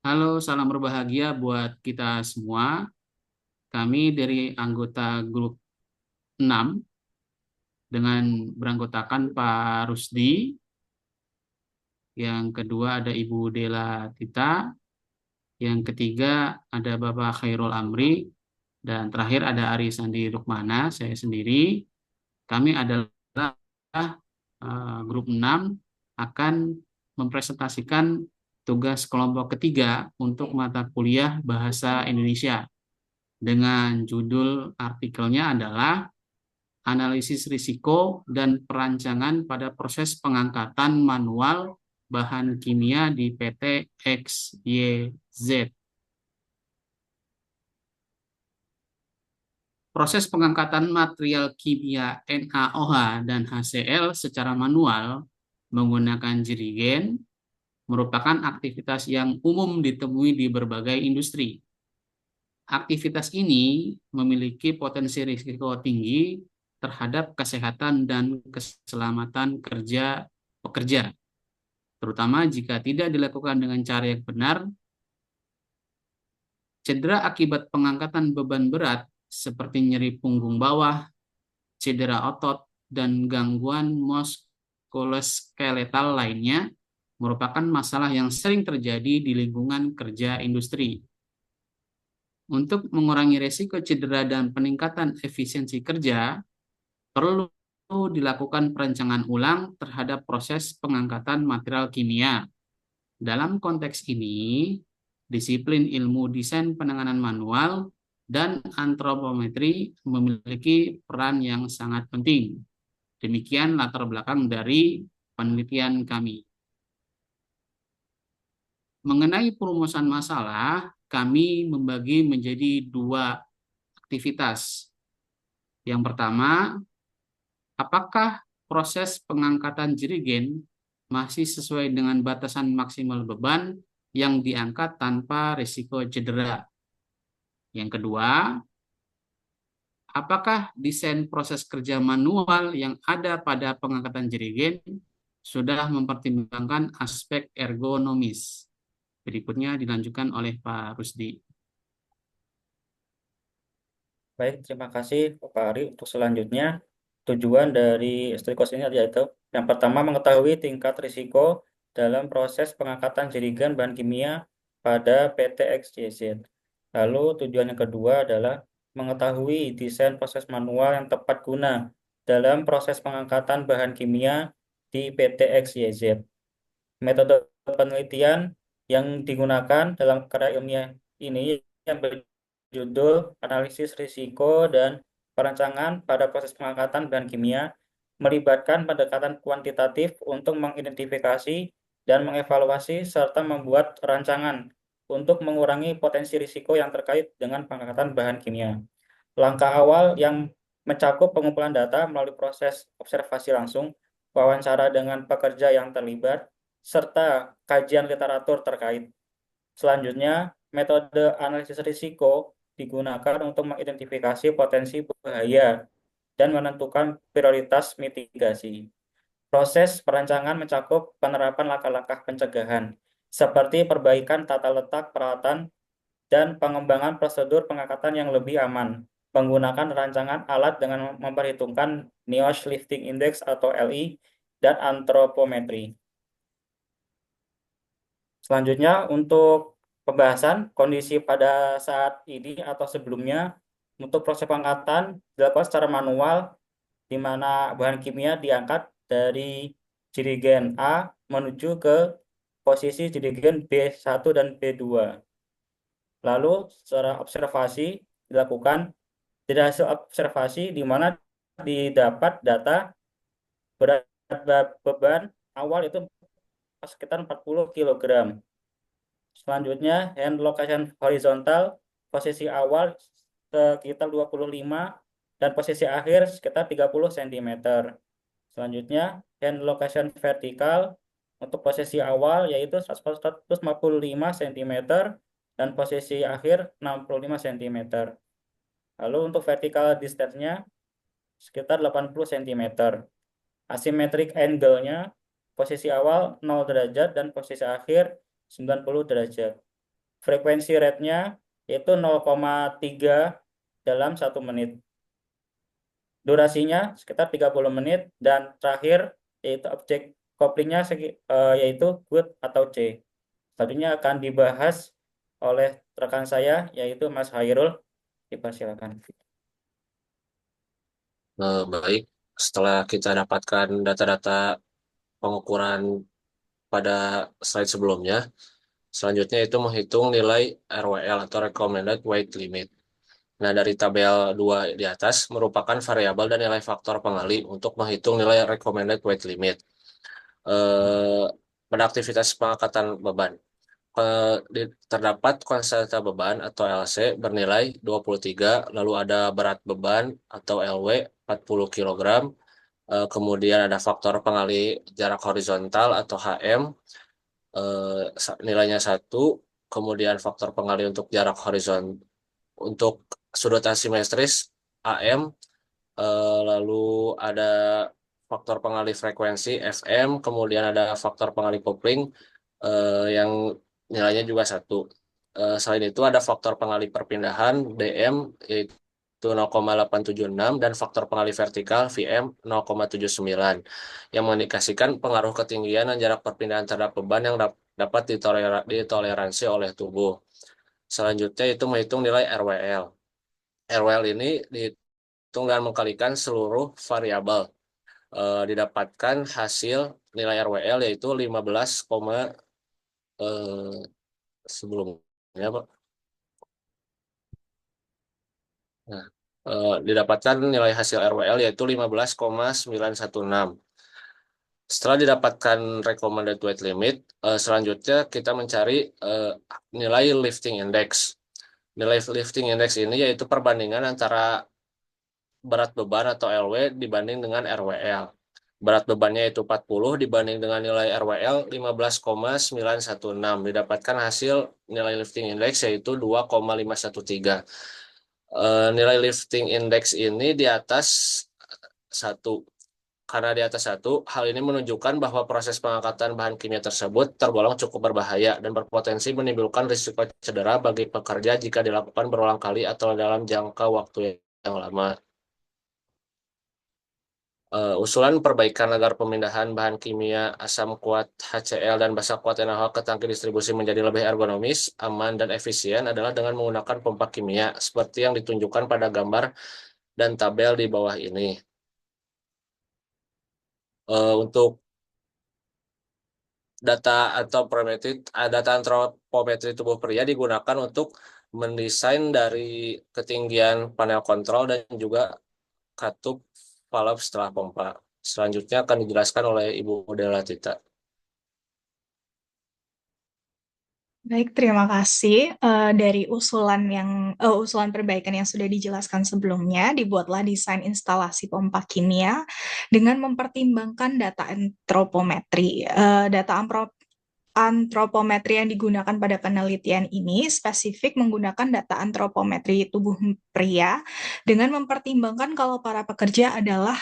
Halo, salam berbahagia buat kita semua. Kami dari anggota grup 6 dengan beranggotakan Pak Rusdi, yang kedua ada Ibu Dela Tita, yang ketiga ada Bapak Khairul Amri, dan terakhir ada Ari Sandi Rukmana, saya sendiri. Kami adalah grup 6 akan mempresentasikan tugas kelompok ketiga untuk mata kuliah Bahasa Indonesia dengan judul artikelnya adalah Analisis Risiko dan Perancangan pada Proses Pengangkatan Manual Bahan Kimia di PT XYZ. Proses pengangkatan material kimia NaOH dan HCl secara manual menggunakan jerigen merupakan aktivitas yang umum ditemui di berbagai industri. Aktivitas ini memiliki potensi risiko tinggi terhadap kesehatan dan keselamatan kerja pekerja, terutama jika tidak dilakukan dengan cara yang benar. Cedera akibat pengangkatan beban berat seperti nyeri punggung bawah, cedera otot, dan gangguan muskuloskeletal lainnya merupakan masalah yang sering terjadi di lingkungan kerja industri. Untuk mengurangi risiko cedera dan peningkatan efisiensi kerja, perlu dilakukan perencanaan ulang terhadap proses pengangkatan material kimia. Dalam konteks ini, disiplin ilmu desain penanganan manual dan antropometri memiliki peran yang sangat penting. Demikian latar belakang dari penelitian kami. Mengenai perumusan masalah, kami membagi menjadi dua aktivitas. Yang pertama, apakah proses pengangkatan jerigen masih sesuai dengan batasan maksimal beban yang diangkat tanpa risiko cedera? Yang kedua, apakah desain proses kerja manual yang ada pada pengangkatan jerigen sudah mempertimbangkan aspek ergonomis? Berikutnya dilanjutkan oleh Pak Rusdi. Baik, terima kasih Pak Ari. Untuk selanjutnya, tujuan dari studi course ini yaitu yang pertama mengetahui tingkat risiko dalam proses pengangkatan jerigen bahan kimia pada PT XYZ. Lalu tujuan yang kedua adalah mengetahui desain proses manual yang tepat guna dalam proses pengangkatan bahan kimia di PT XYZ. Metode penelitian yang digunakan dalam karya ilmiah ini yang berjudul Analisis Risiko dan Perancangan pada Proses Pengangkatan Bahan Kimia melibatkan pendekatan kuantitatif untuk mengidentifikasi dan mengevaluasi serta membuat rancangan untuk mengurangi potensi risiko yang terkait dengan pengangkatan bahan kimia. Langkah awal yang mencakup pengumpulan data melalui proses observasi langsung, wawancara dengan pekerja yang terlibat, serta kajian literatur terkait. Selanjutnya, metode analisis risiko digunakan untuk mengidentifikasi potensi bahaya dan menentukan prioritas mitigasi. Proses perancangan mencakup penerapan langkah-langkah pencegahan, seperti perbaikan tata letak peralatan dan pengembangan prosedur pengangkatan yang lebih aman, menggunakan rancangan alat dengan memperhitungkan Niosh Lifting Index atau LI dan antropometri. Selanjutnya, untuk pembahasan kondisi pada saat ini atau sebelumnya, untuk proses pengangkatan dilakukan secara manual, di mana bahan kimia diangkat dari jerigen A menuju ke posisi jerigen B1 dan B2. Lalu, secara observasi dilakukan. Dari hasil observasi di mana didapat data berat beban awal itu sekitar 40 kg. Selanjutnya, hand location horizontal, posisi awal sekitar 25 dan posisi akhir sekitar 30 cm. Selanjutnya, hand location vertikal untuk posisi awal yaitu 155 cm dan posisi akhir 65 cm. Lalu untuk vertical distance-nya sekitar 80 cm. Asymmetric angle-nya posisi awal 0 derajat dan posisi akhir 90 derajat. frekuensi rate-nya yaitu 0,3 dalam 1 menit. Durasinya sekitar 30 menit dan terakhir yaitu objek couplingnya yaitu good atau C. Selanjutnya akan dibahas oleh rekan saya yaitu Mas Hairul. Dipersilakan. Baik, setelah kita dapatkan data-data pengukuran pada slide sebelumnya, selanjutnya itu menghitung nilai RWL atau Recommended Weight Limit. Nah, dari tabel 2 di atas merupakan variabel dan nilai faktor pengali untuk menghitung nilai Recommended Weight Limit. Eh, Pada aktivitas pengangkatan beban, terdapat konstanta beban atau LC bernilai 23, lalu ada berat beban atau LW 40 kg, kemudian ada faktor pengali jarak horizontal atau HM, nilainya 1, kemudian faktor pengali untuk jarak horizon untuk sudut asimetris AM, lalu ada faktor pengali frekuensi FM, kemudian ada faktor pengali kopling yang nilainya juga 1. Selain itu ada faktor pengali perpindahan DM yaitu 0,876 dan faktor pengali vertikal VM 0,79 yang mengindikasikan pengaruh ketinggian dan jarak perpindahan terhadap beban yang dapat ditoleransi oleh tubuh. Selanjutnya itu menghitung nilai RWL. RWL ini dihitung dan mengkalikan seluruh variabel. Didapatkan hasil nilai RWL yaitu 15, sebelumnya Pak. Nah, didapatkan nilai hasil RWL yaitu 15,916. Setelah didapatkan recommended weight limit, selanjutnya kita mencari nilai lifting index. Nilai lifting index ini yaitu perbandingan antara berat beban atau LW dibanding dengan RWL. Berat bebannya itu 40 dibanding dengan nilai RWL 15,916. Didapatkan hasil nilai lifting index yaitu 2,513. Nilai lifting index ini di atas 1. Karena di atas 1, hal ini menunjukkan bahwa proses pengangkatan bahan kimia tersebut tergolong cukup berbahaya dan berpotensi menimbulkan risiko cedera bagi pekerja jika dilakukan berulang kali atau dalam jangka waktu yang lama. Usulan perbaikan agar pemindahan bahan kimia asam kuat HCl dan basa kuat NaOH ke tangki distribusi menjadi lebih ergonomis, aman, dan efisien adalah dengan menggunakan pompa kimia seperti yang ditunjukkan pada gambar dan tabel di bawah ini. Untuk data data antropometri tubuh pria digunakan untuk mendesain dari ketinggian panel kontrol dan juga katup valve setelah pompa. Selanjutnya akan dijelaskan oleh Ibu Della Tita. Baik, terima kasih. Dari usulan perbaikan yang sudah dijelaskan sebelumnya, dibuatlah desain instalasi pompa kimia dengan mempertimbangkan data antropometri. Data antropometri yang digunakan pada penelitian ini spesifik menggunakan data antropometri tubuh pria dengan mempertimbangkan kalau para pekerja adalah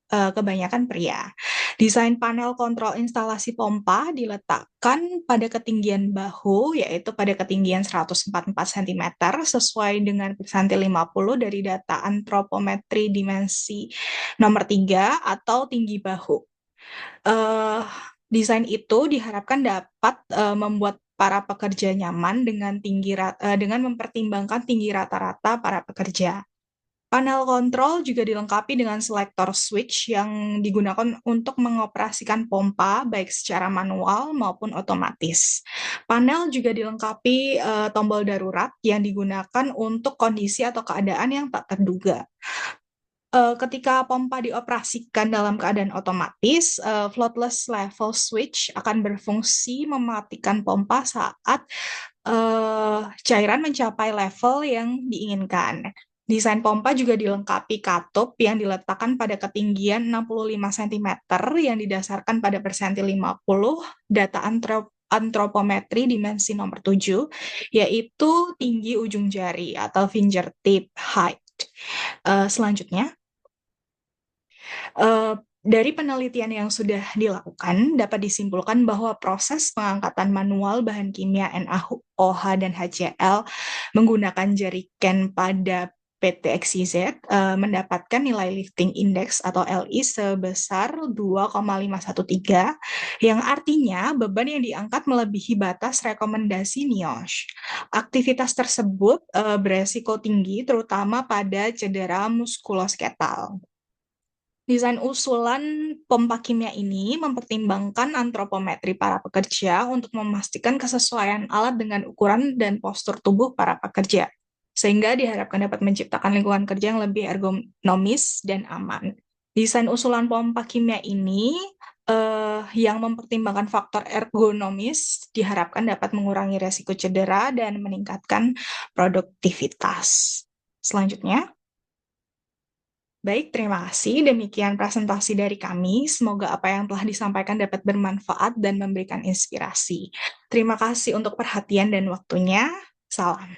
kebanyakan pria. Desain panel kontrol instalasi pompa diletakkan pada ketinggian bahu, yaitu pada ketinggian 144 cm, sesuai dengan persentil 50 dari data antropometri dimensi nomor 3 atau tinggi bahu. Desain itu diharapkan dapat membuat para pekerja nyaman dengan mempertimbangkan tinggi rata-rata para pekerja. Panel kontrol juga dilengkapi dengan selektor switch yang digunakan untuk mengoperasikan pompa baik secara manual maupun otomatis. Panel juga dilengkapi tombol darurat yang digunakan untuk kondisi atau keadaan yang tak terduga. Ketika pompa dioperasikan dalam keadaan otomatis, floatless level switch akan berfungsi mematikan pompa saat cairan mencapai level yang diinginkan. Desain pompa juga dilengkapi katup yang diletakkan pada ketinggian 65 cm yang didasarkan pada persentil 50 data antropometri dimensi nomor 7, yaitu tinggi ujung jari atau fingertip height. Selanjutnya, Dari penelitian yang sudah dilakukan, dapat disimpulkan bahwa proses pengangkatan manual bahan kimia NaOH dan HCl menggunakan jerigen pada PT XYZ mendapatkan nilai lifting index atau LI sebesar 2,513, yang artinya beban yang diangkat melebihi batas rekomendasi NIOSH. Aktivitas tersebut beresiko tinggi, terutama pada cedera muskulosketal. Desain usulan pompa kimia ini mempertimbangkan antropometri para pekerja untuk memastikan kesesuaian alat dengan ukuran dan postur tubuh para pekerja, sehingga diharapkan dapat menciptakan lingkungan kerja yang lebih ergonomis dan aman. Desain usulan pompa kimia ini yang mempertimbangkan faktor ergonomis diharapkan dapat mengurangi resiko cedera dan meningkatkan produktivitas. Selanjutnya. Baik, terima kasih. Demikian presentasi dari kami. Semoga apa yang telah disampaikan dapat bermanfaat dan memberikan inspirasi. Terima kasih untuk perhatian dan waktunya. Salam.